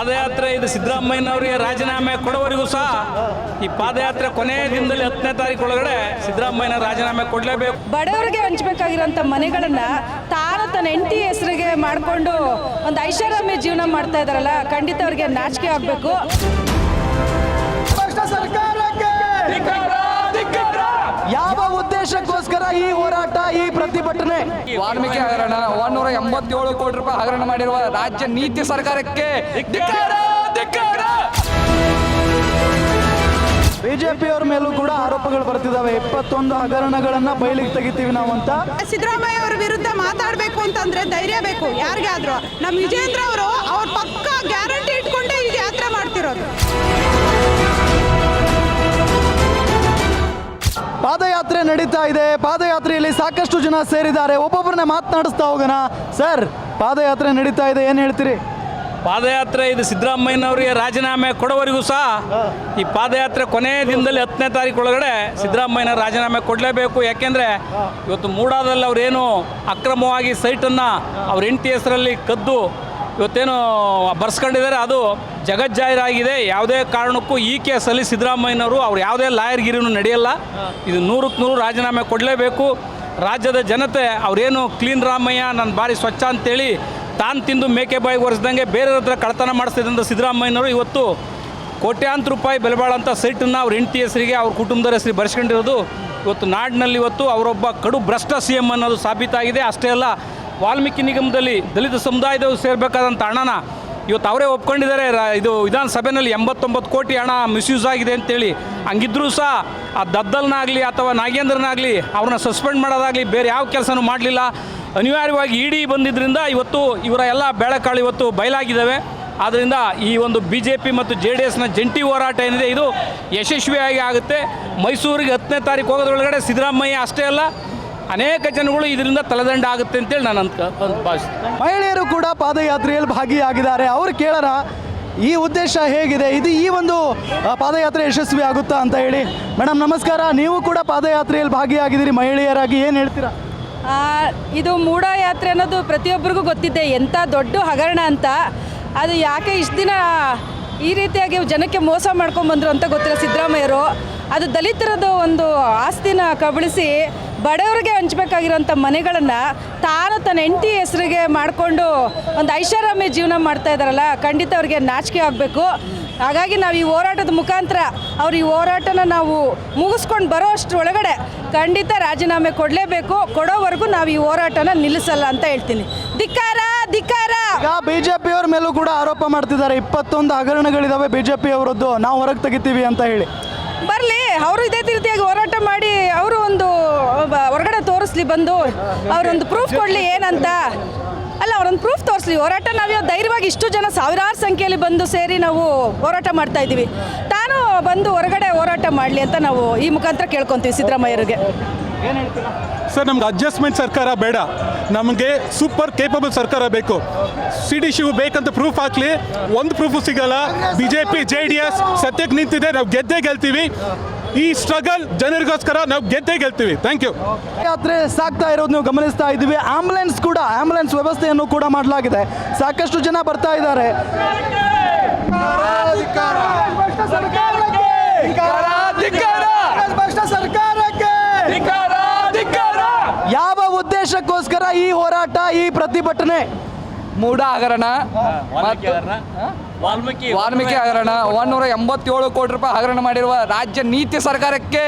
ಪಾದಯಾತ್ರೆ ಇದು ಸಿದ್ದರಾಮಯ್ಯನವರಿಗೆ ರಾಜೀನಾಮೆ ಕೊಡುವವರೆಗೂ ಸಹ ಈ ಪಾದಯಾತ್ರೆ ಕೊನೆಯ ದಿನದಲ್ಲಿ 10ನೇ ತಾರೀಕು ಒಳಗಡೆ ಸಿದ್ದರಾಮಯ್ಯನ ರಾಜೀನಾಮೆ ಕೊಡಲೇಬೇಕು. ಬಡವರಿಗೆ ಹಂಚಬೇಕಾಗಿರೋಂಥ ಮನೆಗಳನ್ನು ತಾನು ತನ್ನ ಹೆಂಡತಿ ಹೆಸರಿಗೆ ಮಾಡಿಕೊಂಡು ಒಂದು ಐಷಾರಾಮಿ ಜೀವನ ಮಾಡ್ತಾ ಇದ್ದಾರಲ್ಲ, ಖಂಡಿತ ಅವರಿಗೆ ನಾಚಿಕೆ ಆಗಬೇಕು. ಯಾವ ಉದ್ದೇಶಕ್ಕೋಸ್ಕರ ಈ ಹೋರಾಟ, ಈ ಪ್ರತಿಭಟನೆ? ವಾಲ್ಮೀಕಿ ಹಗರಣ 187 ಕೋಟಿ ರೂಪಾಯಿ ಹಗರಣ ಮಾಡಿರುವ ರಾಜ್ಯ ನೀತಿ ಸರ್ಕಾರಕ್ಕೆ ಬಿಜೆಪಿಯವರ ಮೇಲೂ ಕೂಡ ಆರೋಪಗಳು ಬರ್ತಿದ್ದಾವೆ. 21 ಹಗರಣಗಳನ್ನ ಬಯಲಿಗೆ ತೆಗಿತೀವಿ ನಾವು ಅಂತ. ಸಿದ್ದರಾಮಯ್ಯ ಅವರ ವಿರುದ್ಧ ಮಾತಾಡಬೇಕು ಅಂತಂದ್ರೆ ಧೈರ್ಯ ಬೇಕು ಯಾರಿಗಾದ್ರೂ. ನಮ್ಮ ವಿಜೇಂದ್ರ ಅವರು ಅವ್ರ ಪಕ್ಕ ಗ್ಯಾರಂಟಿ ಇಟ್ಕೊಂಡೇ ಈಗ ಯಾತ್ರೆ ಮಾಡ್ತಿರೋದು. ಪಾದಯಾತ್ರೆ ನಡೀತಾ ಇದೆ. ಪಾದಯಾತ್ರೆಯಲ್ಲಿ ಸಾಕಷ್ಟು ಜನ ಸೇರಿದ್ದಾರೆ. ಒಬ್ಬೊಬ್ಬರನ್ನ ಮಾತನಾಡಿಸ್ತಾ ಹೋಗೋಣ. ಸರ್, ಪಾದಯಾತ್ರೆ ನಡೀತಾ ಇದೆ, ಏನು ಹೇಳ್ತೀರಿ? ಪಾದಯಾತ್ರೆ ಇದು ಸಿದ್ದರಾಮಯ್ಯನವರಿಗೆ ರಾಜೀನಾಮೆ ಕೊಡುವವರೆಗೂ ಸಹ ಈ ಪಾದಯಾತ್ರೆ ಕೊನೆಯ ದಿನದಲ್ಲಿ 10ನೇ ತಾರೀಕು ಒಳಗಡೆ ಸಿದ್ದರಾಮಯ್ಯನ ರಾಜೀನಾಮೆ ಕೊಡಲೇಬೇಕು. ಯಾಕೆಂದರೆ ಇವತ್ತು ಮೂಡಾದಲ್ಲಿ ಅವರೇನು ಅಕ್ರಮವಾಗಿ ಸೈಟನ್ನು ಅವ್ರ ಹೆಂಡತಿ ಹೆಸರಲ್ಲಿ ಕದ್ದು ಇವತ್ತೇನು ಬರ್ಸ್ಕೊಂಡಿದ್ದಾರೆ, ಅದು ಜಗಜ್ಜಾಹೀರಾಗಿದೆ. ಯಾವುದೇ ಕಾರಣಕ್ಕೂ ಈ ಕೇಸಲ್ಲಿ ಸಿದ್ದರಾಮಯ್ಯನವರು ಅವ್ರು ಯಾವುದೇ ಲಾಯರ್ಗಿರಿನೂ ನಡೆಯಲ್ಲ. ಇದು 100ಕ್ಕೆ 100 ರಾಜೀನಾಮೆ ಕೊಡಲೇಬೇಕು. ರಾಜ್ಯದ ಜನತೆ ಅವರೇನು ಕ್ಲೀನ್ ರಾಮಯ್ಯ, ನನ್ನ ಬಾರಿ ಸ್ವಚ್ಛ ಅಂತೇಳಿ ತಾನು ತಿಂದು ಮೇಕೆ ಬಾಯಿಗೆ ಒರೆಸ್ದಂಗೆ ಬೇರೆಯವ್ರ ಹತ್ರ ಕಳ್ಳತನ ಮಾಡಿಸ್ತಿದ್ದಂಥ ಸಿದ್ದರಾಮಯ್ಯನವರು ಇವತ್ತು ಕೋಟ್ಯಾಂತರ ರೂಪಾಯಿ ಬೆಲೆ ಬಾಳಂಥ ಸೈಟನ್ನು ಅವ್ರ ಹೆಂಡತಿ ಹೆಸರಿಗೆ, ಅವ್ರ ಕುಟುಂಬದವರ ಹೆಸರಿಗೆ ಬರ್ಸ್ಕೊಂಡಿರೋದು ಇವತ್ತು ನಾಡಿನಲ್ಲಿ ಇವತ್ತು ಅವರೊಬ್ಬ ಕಡು ಭ್ರಷ್ಟ CM ಅನ್ನೋದು ಸಾಬೀತಾಗಿದೆ. ಅಷ್ಟೇ ಅಲ್ಲ, ವಾಲ್ಮೀಕಿ ನಿಗಮದಲ್ಲಿ ದಲಿತ ಸಮುದಾಯದವರು ಸೇರಬೇಕಾದಂಥ ಹಣನ ಇವತ್ತು ಅವರೇ ಒಪ್ಕೊಂಡಿದ್ದಾರೆ. ಇದು ವಿಧಾನಸಭೆಯಲ್ಲಿ 89 ಕೋಟಿ ಹಣ ಮಿಸ್ಯೂಸ್ ಆಗಿದೆ ಅಂತೇಳಿ. ಹಂಗಿದ್ರೂ ಸಹ ಆ ದದ್ದಲ್ನಾಗಲಿ ಅಥವಾ ನಾಗೇಂದ್ರನಾಗಲಿ ಅವ್ರನ್ನ ಸಸ್ಪೆಂಡ್ ಮಾಡೋದಾಗಲಿ ಬೇರೆ ಯಾವ ಕೆಲಸನೂ ಮಾಡಲಿಲ್ಲ. ಅನಿವಾರ್ಯವಾಗಿ ಇಡಿ ಬಂದಿದ್ದರಿಂದ ಇವತ್ತು ಇವರ ಎಲ್ಲ ಬೆಳೆಕಾಳು ಇವತ್ತು ಬಯಲಾಗಿದ್ದಾವೆ. ಆದ್ದರಿಂದ ಈ ಒಂದು BJP ಮತ್ತು JDSನ ಜಂಟಿ ಹೋರಾಟ ಏನಿದೆ ಇದು ಯಶಸ್ವಿಯಾಗಿ ಆಗುತ್ತೆ. ಮೈಸೂರಿಗೆ 10ನೇ ತಾರೀಕು ಹೋಗೋದ್ರೊಳಗಡೆ ಸಿದ್ದರಾಮಯ್ಯ ಅಷ್ಟೇ ಅಲ್ಲ, ಅನೇಕ ಜನಗಳು ಇದರಿಂದ ತಲೆದಂಡ ಆಗುತ್ತೆ ಅಂತೇಳಿ ನಾನು ಭಾವಿಸ್ತೀನಿ. ಮಹಿಳೆಯರು ಕೂಡ ಪಾದಯಾತ್ರೆಯಲ್ಲಿ ಭಾಗಿಯಾಗಿದ್ದಾರೆ. ಅವ್ರು ಕೇಳೋಣ, ಈ ಉದ್ದೇಶ ಹೇಗಿದೆ, ಇದು ಈ ಒಂದು ಪಾದಯಾತ್ರೆ ಯಶಸ್ವಿ ಆಗುತ್ತಾ ಅಂತ ಹೇಳಿ. ಮೇಡಮ್ ನಮಸ್ಕಾರ, ನೀವು ಕೂಡ ಪಾದಯಾತ್ರೆಯಲ್ಲಿ ಭಾಗಿಯಾಗಿದ್ದೀರಿ, ಮಹಿಳೆಯರಾಗಿ ಏನು ಹೇಳ್ತೀರಾ? ಇದು ಮೂಢ ಯಾತ್ರೆ ಅನ್ನೋದು ಪ್ರತಿಯೊಬ್ಬರಿಗೂ ಗೊತ್ತಿದೆ, ಎಂಥ ದೊಡ್ಡ ಹಗರಣ ಅಂತ. ಅದು ಯಾಕೆ ಇಷ್ಟು ದಿನ ಈ ರೀತಿಯಾಗಿ ಜನಕ್ಕೆ ಮೋಸ ಮಾಡ್ಕೊಂಡ್ಬಂದರು ಅಂತ ಗೊತ್ತಿಲ್ಲ ಸಿದ್ದರಾಮಯ್ಯರು. ಅದು ದಲಿತರದ್ದು ಒಂದು ಆಸ್ತಿನ ಕಬಳಿಸಿ ಬಡವರಿಗೆ ಹಂಚಬೇಕಾಗಿರೋಂಥ ಮನೆಗಳನ್ನು ತಾನು ತನ್ನ ಹೆಂಡತಿ ಹೆಸರಿಗೆ ಮಾಡಿಕೊಂಡು ಒಂದು ಐಷಾರಾಮಿ ಜೀವನ ಮಾಡ್ತಾ ಇದ್ದಾರಲ್ಲ, ಖಂಡಿತ ಅವ್ರಿಗೆ ನಾಚಿಕೆ ಆಗಬೇಕು. ಹಾಗಾಗಿ ನಾವು ಈ ಹೋರಾಟದ ಮುಖಾಂತರ ಅವ್ರು ಈ ಹೋರಾಟನ ನಾವು ಮುಗಿಸ್ಕೊಂಡು ಬರೋ ಅಷ್ಟರೊಳಗಡೆ ಖಂಡಿತ ರಾಜೀನಾಮೆ ಕೊಡಲೇಬೇಕು. ಕೊಡೋವರೆಗೂ ನಾವು ಈ ಹೋರಾಟನ ನಿಲ್ಲಿಸಲ್ಲ ಅಂತ ಹೇಳ್ತೀನಿ. ಧಿಕ್ಕಾರ ಧಿಕ್ಕಾರ. ಈಗ ಬಿಜೆಪಿಯವ್ರ ಮೇಲೂ ಕೂಡ ಆರೋಪ ಮಾಡ್ತಿದ್ದಾರೆ, 21 ಹಗರಣಗಳಿದಾವೆ ಬಿಜೆಪಿಯವರದ್ದು, ನಾವು ಹೊರಗೆ ತೆಗಿತೀವಿ ಅಂತ ಹೇಳಿ. ಬರಲಿ, ಅವರು ಇದೇ ರೀತಿಯಾಗಿ ಹೋರಾಟ ಮಾಡಿ ಅವರು ಒಂದು ಹೊರಗಡೆ ತೋರಿಸ್ಲಿ, ಬಂದು ಅವರೊಂದು ಪ್ರೂಫ್ ಕೊಡಲಿ ಏನಂತ. ಅಲ್ಲ, ಅವರೊಂದು ಪ್ರೂಫ್ ತೋರಿಸ್ಲಿ. ಹೋರಾಟ ನಾವು ಧೈರ್ಯವಾಗಿ ಇಷ್ಟು ಜನ ಸಾವಿರಾರು ಸಂಖ್ಯೆಯಲ್ಲಿ ಬಂದು ಸೇರಿ ನಾವು ಹೋರಾಟ ಮಾಡ್ತಾ ಇದ್ದೀವಿ. ತಾನು ಬಂದು ಹೊರಗಡೆ ಹೋರಾಟ ಮಾಡಲಿ ಅಂತ ನಾವು ಈ ಮುಖಾಂತರ ಕೇಳ್ಕೊತೀವಿ ಸಿದ್ದರಾಮಯ್ಯರಿಗೆ. ಸರ್, ನಮ್ಗೆ ಅಡ್ಜಸ್ಟ್ಮೆಂಟ್ ಸರ್ಕಾರ ಬೇಡ, ನಮಗೆ ಸೂಪರ್ ಕೇಪಬಲ್ ಸರ್ಕಾರ ಬೇಕು. CD ಶಿವು ಬೇಕಂತ ಪ್ರೂಫ್ ಹಾಕ್ಲಿ, ಒಂದು ಪ್ರೂಫು ಸಿಗಲ್ಲ. BJP JDS ಸತ್ಯಕ್ಕೆ ನಿಂತಿದೆ, ನಾವು ಗೆದ್ದೇ ಗೆಲ್ತೀವಿ. ಈ ಸ್ಟ್ರಗಲ್ ಜನರಿಗೋಸ್ಕರ ನಾವು ಗೆದ್ದೇ ಗೆಲ್ತೀವಿ. Thank you. ಯಾತ್ರೆ ಸಾಗ್ತಾ ಇರೋದು ನೀವು ಗಮನಿಸ್ತಾ ಇದ್ದೀವಿ. ಆಂಬುಲೆನ್ಸ್ ವ್ಯವಸ್ಥೆಯನ್ನು ಕೂಡ ಮಾಡಲಾಗಿದೆ. ಸಾಕಷ್ಟು ಜನ ಬರ್ತಾ ಇದ್ದಾರೆ. ಯಾವ ಉದ್ದೇಶಕ್ಕೋಸ್ಕರ ಈ ಹೋರಾಟ, ಈ ಪ್ರತಿಭಟನೆ? ಮೂಢ ಹಗರಣ, ವಾಲ್ಮೀಕಿ ಹಗರಣ 187 ಕೋಟಿ ರೂಪಾಯಿ ಹಗರಣ ಮಾಡಿರುವ ರಾಜ್ಯ ನೀತಿ ಸರ್ಕಾರಕ್ಕೆ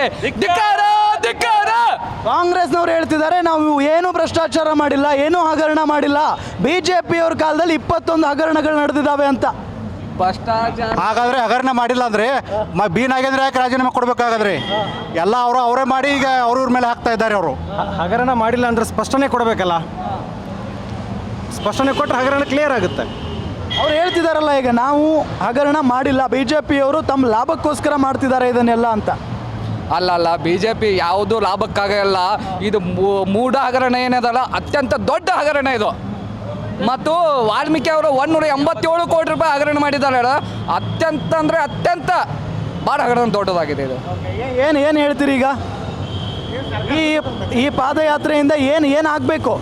ಕಾಂಗ್ರೆಸ್ನವ್ರು ಹೇಳ್ತಿದ್ದಾರೆ, ನಾವು ಏನು ಭ್ರಷ್ಟಾಚಾರ ಮಾಡಿಲ್ಲ, ಏನೂ ಹಗರಣ ಮಾಡಿಲ್ಲ, ಬಿಜೆಪಿಯವ್ರ ಕಾಲದಲ್ಲಿ 21 ಹಗರಣಗಳು ನಡೆದಿದ್ದಾವೆ ಅಂತ. ಭ್ರಷ್ಟಾಚಾರ ಹಾಗಾದ್ರೆ ಹಗರಣ ಮಾಡಿಲ್ಲ ಅಂದರೆ ಬಿ ನಾಗೇಂದ್ರ ಯಾಕೆ ರಾಜೀನಾಮೆ ಕೊಡಬೇಕಾಗಾದ್ರೆ? ಎಲ್ಲ ಅವರೇ ಮಾಡಿ ಈಗ ಅವ್ರವ್ರ ಮೇಲೆ ಹಾಕ್ತಾ ಇದ್ದಾರೆ. ಅವರು ಹಗರಣ ಮಾಡಿಲ್ಲ ಅಂದರೆ ಸ್ಪಷ್ಟನೆ ಕೊಡಬೇಕಲ್ಲ. ಸ್ಪಷ್ಟನೆ ಕೊಟ್ಟರೆ ಹಗರಣ ಕ್ಲಿಯರ್ ಆಗುತ್ತೆ. ಅವ್ರು ಹೇಳ್ತಿದಾರಲ್ಲ, ಈಗ ನಾವು ಹಗರಣ ಮಾಡಿಲ್ಲ, ಬಿಜೆಪಿಯವರು ತಮ್ಮ ಲಾಭಕ್ಕೋಸ್ಕರ ಮಾಡ್ತಿದ್ದಾರೆ ಇದನ್ನೆಲ್ಲ ಅಂತ. ಅಲ್ಲ, BJP ಯಾವುದು ಲಾಭಕ್ಕಾಗಲ್ಲ. ಇದು ಮೂಢ ಹಗರಣ ಏನದಲ್ಲ, ಅತ್ಯಂತ ದೊಡ್ಡ ಹಗರಣ ಇದು. ಮತ್ತು ವಾಲ್ಮೀಕಿ ಅವರು 187 ಕೋಟಿ ರೂಪಾಯಿ ಹಗರಣ ಮಾಡಿದ್ದಾರೆ. ಅತ್ಯಂತ ಭಾಳ ಹಗರಣ ದೊಡ್ಡದಾಗಿದೆ ಇದು. ಏನು ಹೇಳ್ತೀರಿ ಈಗ? ಈ ಪಾದಯಾತ್ರೆಯಿಂದ ಏನು ಆಗಬೇಕು?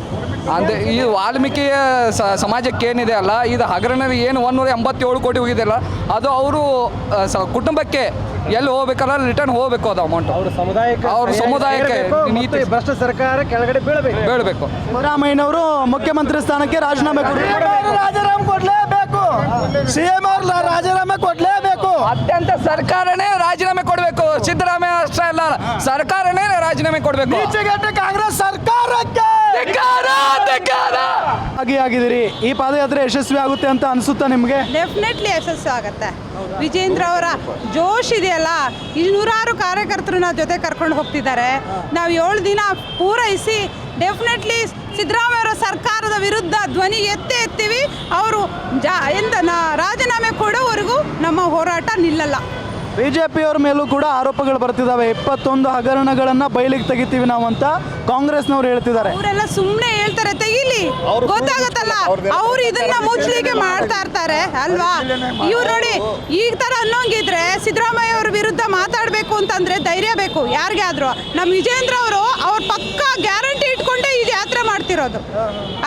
ಅಂದರೆ ಈ ವಾಲ್ಮೀಕಿಯ ಸಮಾಜಕ್ಕೆ ಏನಿದೆ ಅಲ್ಲ, ಇದು ಹಗರಣ ಏನು 187 ಕೋಟಿ ಹೋಗಿದೆಯಲ್ಲ, ಅದು ಅವರು ಕುಟುಂಬಕ್ಕೆ ಎಲ್ಲಿ ಹೋಗ್ಬೇಕಲ್ಲ ರಿಟರ್ನ್ ಹೋಗ್ಬೇಕು ಅದು ಅಮೌಂಟ್ ಅವ್ರ ಸಮುದಾಯಕ್ಕೆ ನೀತಿ ಭ್ರಷ್ಟ ಸರ್ಕಾರ ಕೆಳಗಡೆ ಬೀಳಬೇಕು. ಸಿದ್ದರಾಮಯ್ಯನವರು ಮುಖ್ಯಮಂತ್ರಿ ಸ್ಥಾನಕ್ಕೆ ರಾಜೀನಾಮೆ ರಾಜೀನಾಮೆ ಕೊಡಲೇಬೇಕು. ಸಿಎಂ ಅವರು ರಾಜೀನಾಮೆ ಕೊಡಲೇಬೇಕು. ಅತ್ಯಂತ ಸರ್ಕಾರನೇ ರಾಜೀನಾಮೆ ಕೊಡಬೇಕು. ಸಿದ್ದರಾಮಯ್ಯ ಅಷ್ಟೇ ಅಲ್ಲ, ಸರ್ಕಾರನೇ ರಾಜೀನಾಮೆ ಕೊಡಬೇಕು. ಕಾಂಗ್ರೆಸ್ ಸರ್ಕಾರಕ್ಕೆ ಭಾಗಿಯಾಗಿದ್ದೀರಿ. ಈ ಪಾದಯಾತ್ರೆ ಯಶಸ್ವಿ ಆಗುತ್ತೆ ಅಂತ ಅನಿಸುತ್ತಾ ನಿಮಗೆ? ಡೆಫಿನೆಟ್ಲಿ ಯಶಸ್ಸು ಆಗುತ್ತೆ. ವಿಜೇಂದ್ರ ಅವರ ಜೋಶ್ ಇದೆಯಲ್ಲ, ಈ ನೂರಾರು ಕಾರ್ಯಕರ್ತರನ್ನ ಜೊತೆ ಕರ್ಕೊಂಡು ಹೋಗ್ತಿದ್ದಾರೆ. ನಾವು 7 ದಿನ ಪೂರೈಸಿ ಡೆಫಿನೆಟ್ಲಿ ಸಿದ್ದರಾಮಯ್ಯ ಅವರ ಸರ್ಕಾರದ ವಿರುದ್ಧ ಧ್ವನಿ ಎತ್ತೀವಿ. ಅವರು ರಾಜೀನಾಮೆ ಕೊಡೋವರೆಗೂ ನಮ್ಮ ಹೋರಾಟ ನಿಲ್ಲಲ್ಲ. ಬಿಜೆಪಿಯವ್ರ ಮೇಲೂ ಕೂಡ ಆರೋಪಗಳು ಬರ್ತಿದ್ದಾವೆ. 21 ಹಗರಣಗಳನ್ನು ಬಯಲಿಗೆ ತೆಗಿತೀವಿ ನಾವು ಅಂತ ಕಾಂಗ್ರೆಸ್ನವ್ರು ಹೇಳ್ತಿದ್ದಾರೆ. ಅವರೆಲ್ಲ ಸುಮ್ಮನೆ ಹೇಳ್ತಾರೆ, ತೆಗೀಲಿ, ಗೊತ್ತಾಗತ್ತಲ್ಲ. ಅವ್ರು ಇದನ್ನ ಮುಚ್ಚಲಿಕ್ಕೆ ಮಾಡ್ತಾ ಇರ್ತಾರೆ ಅಲ್ವಾ? ಇವ್ರು ನೋಡಿ, ಈ ತರ ಅನ್ನೋಂಗಿದ್ರೆ ಸಿದ್ದರಾಮಯ್ಯ ಅವ್ರ ವಿರುದ್ಧ ಮಾತಾಡಬೇಕು ಅಂತಂದ್ರೆ ಧೈರ್ಯ ಬೇಕು ಯಾರಿಗೆ ಆದ್ರೂ. ನಮ್ಮ ವಿಜೇಂದ್ರ ಅವರು ಅವ್ರ ಪಕ್ಕ ಗ್ಯಾರಂಟಿ ಇಟ್ಕೊಂಡೇ ಈ ಯಾತ್ರೆ ಮಾಡ್ತಿರೋದು.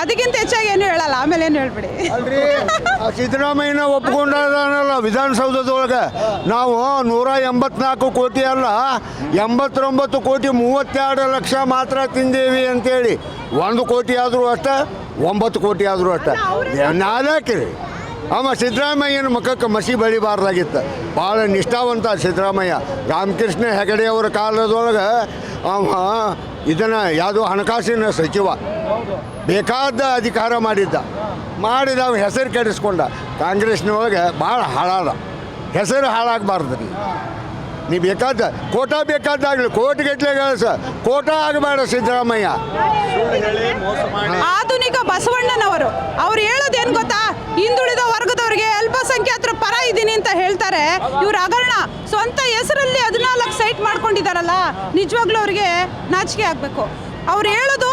ಅದಕ್ಕಿಂತ ಹೆಚ್ಚಾಗಿ ಏನು ಹೇಳಲ್ಲ. ಆಮೇಲೆ ಏನು ಹೇಳ್ಬಿಡಿ. ಅಲ್ರಿ, ಸಿದ್ದರಾಮಯ್ಯನ ಒಪ್ಕೊಂಡಲ್ಲ ವಿಧಾನಸೌಧದೊಳಗೆ. ನಾವು 184 ಕೋಟಿ ಅಲ್ಲ, 89 ಕೋಟಿ 32 ಲಕ್ಷ ಮಾತ್ರ ತಿಂದೇವಿ ಅಂತೇಳಿ. 1 ಕೋಟಿ ಆದರೂ ಅಷ್ಟೇ, 9 ಕೋಟಿ ಆದರೂ ಅಷ್ಟೇ. ನಾಲ್ಕಿರಿ ಅವ ಸಿದ್ದರಾಮಯ್ಯನ ಮುಖಕ್ಕೆ ಮಸಿ ಬಳಿಬಾರ್ದಾಗಿತ್ತು. ಭಾಳ ನಿಷ್ಠಾವಂತ ಸಿದ್ದರಾಮಯ್ಯ. ರಾಮಕೃಷ್ಣ ಹೆಗಡೆ ಅವರ ಕಾಲದೊಳಗೆ ಅವ ಇದನ್ನು ಯಾವುದೋ ಹಣಕಾಸಿನ ಸಚಿವ, ಬೇಕಾದ ಅಧಿಕಾರ ಮಾಡಿದ್ದ ಅವ ಹೆಸರು ಕೆಡಿಸ್ಕೊಂಡ. ಕಾಂಗ್ರೆಸ್ನೊಳಗೆ ಭಾಳ ಹಾಳಾದ, ಹೆಸರು ಹಾಳಾಗಬಾರ್ದು. ನೀವು ಬೇಕಾದ ಕೋಟಾ ಬೇಕಾದಾಗಲಿ, ಕೋಟಿಗಟ್ಟಲೆ ಕೋಟಾ ಆಗಬೇಡ ಸಿದ್ದರಾಮಯ್ಯ. ಆಧುನಿಕ ಬಸವಣ್ಣನವರು ಅವ್ರು ಹೇಳೋದೇನು ಗೊತ್ತಾ? ಹಿಂದುಳಿದ ವರ್ಗದವರಿಗೆ ಅಲ್ಪಸಂಖ್ಯಾತರ ಪರ ಇದ್ದೀನಿ ಅಂತ ಹೇಳ್ತಾರೆ. ಇವ್ರು ಹಗರಣ ಸ್ವಂತ ಹೆಸರಲ್ಲಿ 14 ಸೈಟ್ ಮಾಡ್ಕೊಂಡಿದ್ದಾರಲ್ಲ, ನಿಜವಾಗ್ಲೂ ಅವ್ರಿಗೆ ನಾಚಿಕೆ ಆಗಬೇಕು. ಅವ್ರು ಹೇಳೋದು,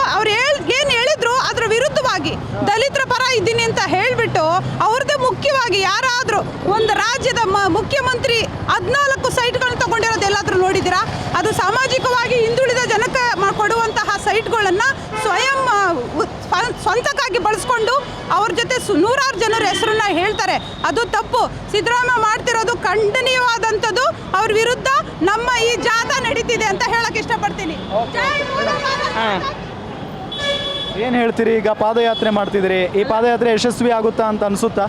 ಏನು ಹೇಳಿದ್ರು ಅದರ ವಿರುದ್ಧವಾಗಿ ದಲಿತರ ಪರ ಇದ್ದೀನಿ ಅಂತ ಹೇಳಿಬಿಟ್ಟು ಅವ್ರದ್ದೇ ಮುಖ್ಯವಾಗಿ ಯಾರಾದರೂ ಒಂದು ರಾಜ್ಯದ ಮುಖ್ಯಮಂತ್ರಿ 14 ಸೈಟ್ಗಳನ್ನ ತಗೊಂಡಿರೋದು ಎಲ್ಲಾದರೂ ನೋಡಿದ್ದೀರಾ? ಅದು ಸಾಮಾಜಿಕವಾಗಿ ಹಿಂದುಳಿದ ಜನಕ್ಕೆ ಕೊಡುವಂತಹ ಸೈಟ್ಗಳನ್ನು ಸ್ವಯಂ ಸ್ವಂತಕ್ಕಾಗಿ ಬಳಸ್ಕೊಂಡು ಅವ್ರ ಜೊತೆ ನೂರಾರು ಜನರ ಹೆಸರನ್ನ ಹೇಳ್ತಾರೆ. ಅದು ತಪ್ಪು. ಸಿದ್ದರಾಮಯ್ಯ ಮಾಡ್ತಿರೋದು ಖಂಡನೀಯವಾದಂಥದ್ದು. ಅವ್ರ ವಿರುದ್ಧ ನಮ್ಮ ಈ ಜಾಥಾ ನಡೀತಿದೆ ಅಂತ ಹೇಳಕ್ ಇಷ್ಟಪಡ್ತೀನಿ. ಏನು ಹೇಳ್ತೀರಿ? ಈಗ ಪಾದಯಾತ್ರೆ ಮಾಡ್ತಿದ್ದೀರಿ, ಈ ಪಾದಯಾತ್ರೆ ಯಶಸ್ವಿ ಆಗುತ್ತಾ ಅಂತ ಅನಿಸುತ್ತಾ?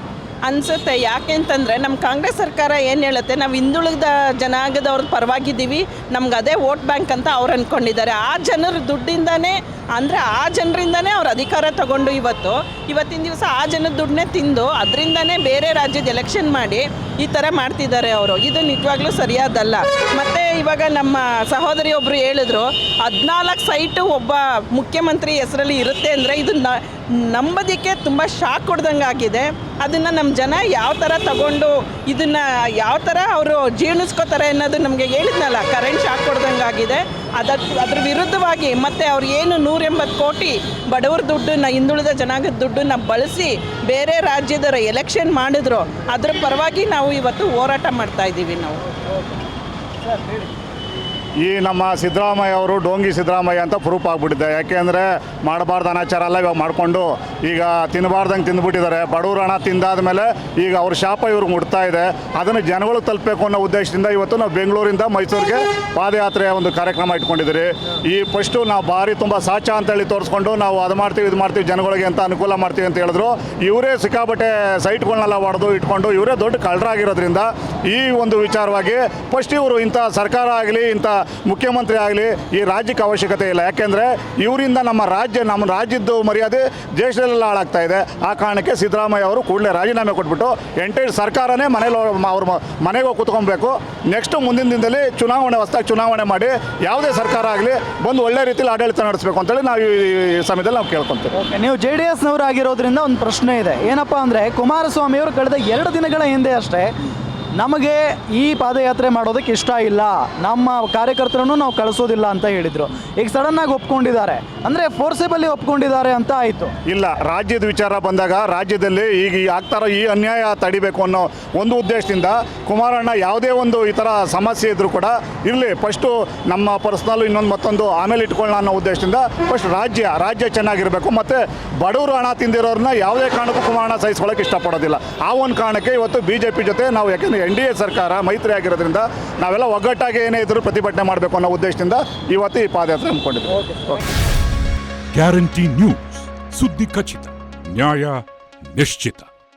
ಅನಿಸುತ್ತೆ. ಯಾಕೆ ಅಂತಂದರೆ ನಮ್ಮ ಕಾಂಗ್ರೆಸ್ ಸರ್ಕಾರ ಏನು ಹೇಳುತ್ತೆ, ನಾವು ಹಿಂದುಳಿದ ಜನಾಂಗದವ್ರ ಪರವಾಗಿದ್ದೀವಿ, ನಮ್ಗೆ ಅದೇ ವೋಟ್ ಬ್ಯಾಂಕ್ ಅಂತ ಅವ್ರು ಅಂದ್ಕೊಂಡಿದ್ದಾರೆ. ಆ ಜನರ ದುಡ್ಡಿಂದನೇ, ಅಂದರೆ ಆ ಜನರಿಂದನೇ ಅವ್ರು ಅಧಿಕಾರ ತಗೊಂಡು ಇವತ್ತಿನ ದಿವಸ ಆ ಜನದ ದುಡ್ಡನ್ನೇ ತಿಂದು ಅದರಿಂದನೇ ಬೇರೆ ರಾಜ್ಯದ ಎಲೆಕ್ಷನ್ ಮಾಡಿ ಈ ಥರ ಮಾಡ್ತಿದ್ದಾರೆ ಅವರು. ಇದು ನಿಜವಾಗ್ಲೂ ಸರಿಯಾದಲ್ಲ. ಮತ್ತು ಇವಾಗ ನಮ್ಮ ಸಹೋದರಿ ಒಬ್ಬರು ಹೇಳಿದ್ರು 14 ಸೈಟು ಒಬ್ಬ ಮುಖ್ಯಮಂತ್ರಿ ಹೆಸರಲ್ಲಿ ಇರುತ್ತೆ ಅಂದರೆ ಇದು ನಂಬೋದಕ್ಕೆ ತುಂಬ ಶಾಕ್ ಕೊಡ್ದಂಗೆ ಆಗಿದೆ. ಅದನ್ನು ನಮ್ಮ ಜನ ಯಾವ ಥರ ತಗೊಂಡು ಇದನ್ನು ಯಾವ ಥರ ಅವರು ಜೀರ್ಣಿಸ್ಕೋತಾರೆ ಅನ್ನೋದು ನಮಗೆ ಹೇಳಿದ್ನಲ್ಲ, ಕರೆಂಟ್ ಶಾಕ್ ಕೊಡ್ದಂಗೆ ಆಗಿದೆ. ಅದ್ರ ವಿರುದ್ಧವಾಗಿ ಮತ್ತು ಅವ್ರು ಏನು 180 ಕೋಟಿ ಬಡವರ ದುಡ್ಡನ್ನು, ಹಿಂದುಳಿದ ಜನಾಂಗದ ದುಡ್ಡನ್ನು ಬಳಸಿ ಬೇರೆ ರಾಜ್ಯದ ಎಲೆಕ್ಷನ್ ಮಾಡಿದ್ರು, ಅದ್ರ ಪರವಾಗಿ ನಾವು ಇವತ್ತು ಹೋರಾಟ ಮಾಡ್ತಾ ಇದ್ದೀವಿ ನಾವು. ಈ ನಮ್ಮ ಸಿದ್ದರಾಮಯ್ಯ ಅವರು ಡೋಂಗಿ ಸಿದ್ದರಾಮಯ್ಯ ಅಂತ ಪ್ರೂಫ್ ಆಗಿಬಿಟ್ಟಿದೆ. ಯಾಕೆಂದರೆ ಮಾಡಬಾರ್ದು ಅನಾಚಾರ ಎಲ್ಲ ಇವಾಗ ಮಾಡಿಕೊಂಡು ಈಗ ತಿನ್ನಬಾರ್ದಂಗೆ ತಿಂದುಬಿಟ್ಟಿದ್ದಾರೆ. ಬಡವ್ರ ಹಣ ತಿಂದಾದ ಮೇಲೆ ಈಗ ಅವ್ರ ಶಾಪ ಇವ್ರಿಗೆ ಮುಟ್ತಾ ಇದೆ. ಅದನ್ನು ಜನಗಳು ತಲುಪಬೇಕು ಅನ್ನೋ ಉದ್ದೇಶದಿಂದ ಇವತ್ತು ನಾವು ಬೆಂಗಳೂರಿಂದ ಮೈಸೂರಿಗೆ ಪಾದಯಾತ್ರೆಯ ಒಂದು ಕಾರ್ಯಕ್ರಮ ಇಟ್ಕೊಂಡಿದ್ದೀರಿ. ಈ ಫಸ್ಟು ನಾವು ಭಾರಿ ತುಂಬ ಸಾಚ ಅಂತೇಳಿ ತೋರಿಸ್ಕೊಂಡು ನಾವು ಅದು ಮಾಡ್ತೀವಿ ಇದು ಮಾಡ್ತೀವಿ ಜನಗಳಿಗೆ ಅಂತ ಅನುಕೂಲ ಮಾಡ್ತೀವಿ ಅಂತ ಹೇಳಿದ್ರು. ಇವರೇ ಸಿಕ್ಕಾಬಟ್ಟೆ ಸೈಟ್ಗಳನ್ನೆಲ್ಲ ಹೊಡೆದು ಇಟ್ಕೊಂಡು ಇವರೇ ದೊಡ್ಡ ಕಳ್ಳರಾಗಿರೋದ್ರಿಂದ ಈ ಒಂದು ವಿಚಾರವಾಗಿ ಫಸ್ಟ್ ಇವರು ಇಂಥ ಸರ್ಕಾರ ಆಗಲಿ ಇಂಥ ಮುಖ್ಯಮಂತ್ರಿ ಆಗಲಿ ಈ ರಾಜ್ಯಕ್ಕೆ ಅವಶ್ಯಕತೆ ಇಲ್ಲ. ಯಾಕೆಂದರೆ ಇವರಿಂದ ನಮ್ಮ ರಾಜ್ಯದ್ದು ಮರ್ಯಾದೆ ದೇಶದಲ್ಲೆಲ್ಲ ಹಾಳಾಗ್ತಾ ಇದೆ. ಆ ಕಾರಣಕ್ಕೆ ಸಿದ್ದರಾಮಯ್ಯ ಅವರು ಕೂಡಲೇ ರಾಜೀನಾಮೆ ಕೊಟ್ಬಿಟ್ಟು ಎಂಟೈರ್ ಸರ್ಕಾರನೇ ಅವ್ರ ಮನೆಗೆ ಹೋಗಿ ಕೂತ್ಕೊಬೇಕು. ನೆಕ್ಸ್ಟ್ ಮುಂದಿನ ದಿನದಲ್ಲಿ ಹೊಸದಾಗಿ ಚುನಾವಣೆ ಮಾಡಿ ಯಾವುದೇ ಸರ್ಕಾರ ಆಗಲಿ ಬಂದು ಒಳ್ಳೆ ರೀತಿಯಲ್ಲಿ ಆಡಳಿತ ನಡೆಸಬೇಕು ಅಂತೇಳಿ ನಾವು ಈ ಸಮಯದಲ್ಲಿ ನಾವು ಕೇಳ್ಕೊತೀವಿ. ನೀವು JDSನವರು ಆಗಿರೋದ್ರಿಂದ ಒಂದು ಪ್ರಶ್ನೆ ಇದೆ. ಏನಪ್ಪ ಅಂದರೆ ಕುಮಾರಸ್ವಾಮಿ ಅವರು ಕಳೆದ 2 ದಿನಗಳ ಹಿಂದೆ ಅಷ್ಟೇ ನಮಗೆ ಈ ಪಾದಯಾತ್ರೆ ಮಾಡೋದಕ್ಕೆ ಇಷ್ಟ ಇಲ್ಲ, ನಮ್ಮ ಕಾರ್ಯಕರ್ತರನ್ನು ನಾವು ಕಳಿಸೋದಿಲ್ಲ ಅಂತ ಹೇಳಿದರು. ಈಗ ಸಡನ್ನಾಗಿ ಒಪ್ಕೊಂಡಿದ್ದಾರೆ, ಅಂದರೆ ಫೋರ್ಸೇಬಲಿ ಒಪ್ಕೊಂಡಿದ್ದಾರೆ ಅಂತ ಆಯಿತು. ಇಲ್ಲ, ರಾಜ್ಯದ ವಿಚಾರ ಬಂದಾಗ ರಾಜ್ಯದಲ್ಲಿ ಈಗ ಆಗ್ತಾರೋ ಈ ಅನ್ಯಾಯ ತಡಿಬೇಕು ಅನ್ನೋ ಒಂದು ಉದ್ದೇಶದಿಂದ ಕುಮಾರಣ್ಣ ಯಾವುದೇ ಒಂದು ಈ ಥರ ಸಮಸ್ಯೆ ಇದ್ದರೂ ಕೂಡ ಇರಲಿ, ಫಸ್ಟು ನಮ್ಮ ಪರ್ಸ್ನಲ್ಲು ಇನ್ನೊಂದು ಮತ್ತೊಂದು ಆಮೇಲೆ ಇಟ್ಕೊಳ್ಳೋಣ ಅನ್ನೋ ಉದ್ದೇಶದಿಂದ ಫಸ್ಟ್ ರಾಜ್ಯ ಚೆನ್ನಾಗಿರಬೇಕು. ಮತ್ತು ಬಡವರು ಹಣ ತಿಂದಿರೋರನ್ನ ಯಾವುದೇ ಕಾರಣಕ್ಕೂ ಕುಮಾರಣ್ಣ ಸಹಿಸ್ಕೊಳ್ಳೋಕೆ ಇಷ್ಟಪಡೋದಿಲ್ಲ. ಆ ಒಂದು ಕಾರಣಕ್ಕೆ ಇವತ್ತು BJP ಜೊತೆ ನಾವು, ಯಾಕೆಂದರೆ NDA ಸರ್ಕಾರ ಮೈತ್ರಿ ಆಗಿರೋದ್ರಿಂದ ನಾವೆಲ್ಲ ಒಗ್ಗಟ್ಟಾಗಿ ಏನೇ ಇದ್ರೂ ಪ್ರತಿಭಟನೆ ಮಾಡಬೇಕು ಅನ್ನೋ ಉದ್ದೇಶದಿಂದ ಇವತ್ತು ಈ ಪಾದಯಾತ್ರೆ ಹಮ್ಮಿಕೊಂಡಿದ್ದೀವಿ. ಗ್ಯಾರಂಟಿ ನ್ಯೂಸ್, ಸುದ್ದಿ ಖಚಿತ, ನ್ಯಾಯ ನಿಶ್ಚಿತ.